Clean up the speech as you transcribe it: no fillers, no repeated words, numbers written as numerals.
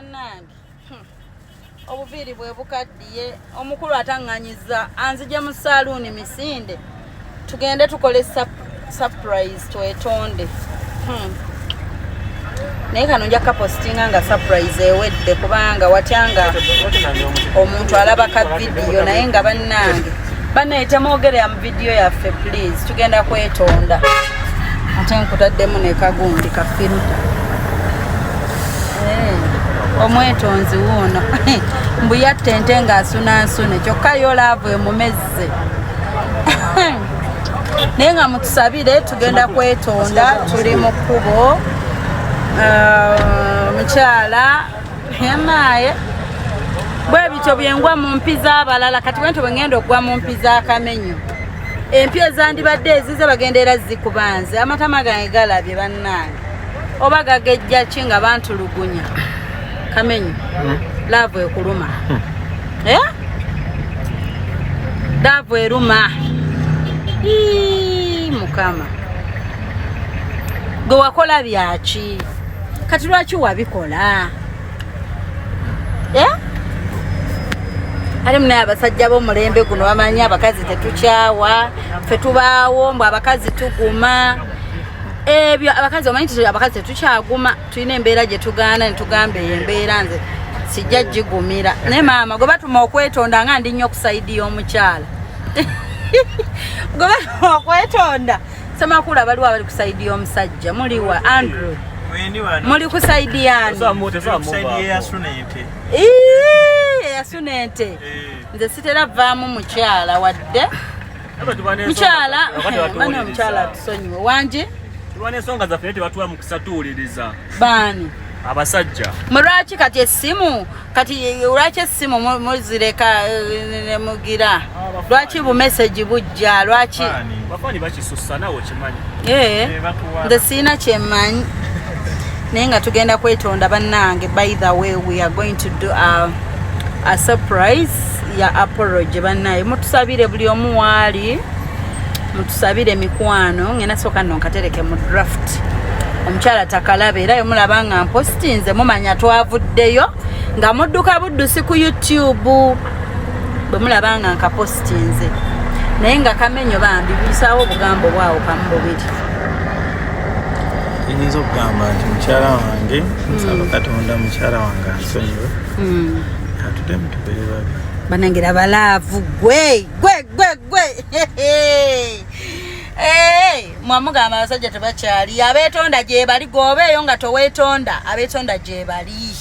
bannange obuviiri bwe bukaddiye omukulu atanganyiza anzije mu saloon Misinde tugende tukole surprise twetonde naye kano nja kapostinga nga surprise ewedde kubanga watyanga omuntu alaba ka video naye nga bannange banne temwogerera mu video yaffe please tugenda kwetonda ate nkutaddemu ne kagundi ka filter omwetonzi wuuno mbu yattente ng'asunansune kyokka yolaavu emumezze naye nga mutusabire tugenda kwetonda tuli mu kkubo mukyala yanaye bwe bityo byengwa mu mpi z'abalala kati bwento bwe ngenda okugwa mu mpi z'akamenyo empya ezandibadde ezize bagendeera zikubanze amatama gange galabye bannange oba gagejja ki nga bantulugunya kamenyo laavu ekuluma laavu eruma mukama gwe wakola byaki kati lwaki wabikola ali munaye abasajja b'omulembe guno bamanyi abakazi tetukyawa ffe tubaawo mbu abakazi tuguma ebyo abakazi omanyi nti abakazi tetukyaguma tulina embeera gye tugaana ne tugamba eyo embeera nze sijja gigumira naye maama gwe batuma okwetonda nga ndi nnyo okusaidi y'omukyala gwe batuma okwetonda semakulu abaliwo abali kusaidi y'omusajja muliwa Andrew muli kusaidi yani yasunente nze sitera vaamu mukyala wadde mukyala bana omukyala tusonyiwe wangi tulwana ensonga zaffe tebatuwa mu kusatuuliriza baani abasajja mulwaki kati essimu kati lwaki essimu muzireka nemugira lwaki bumeseji bujja lwaki bafaani bakisussa nawe okimanyi nze siina kyemmanyi naye nga tugenda kwetonda bannange by the way we are going to do a surprise ya apology bannaye mutusabire buli omu waali mutusabire mikwano ngenda soka nno nkatereke mu draft omukyala takalabe era yomulaba nga mpostinze mumanya twavuddeyo nga mudduka buddusi ku YouTube bwe mulaba nga nkapostinze naye nga kamenyo bambi bisaawo obugambo bwawo kamu bubiri nyinza okugamba nti mukyala wange nsaba Katonda mukyala wange ansonyiwe atudde mutubere babi banangira balaavu gwe mwamugamba abasajja tebakyali abeetonda gye bali gwobeeyo nga toweetonda abeetonda gye bali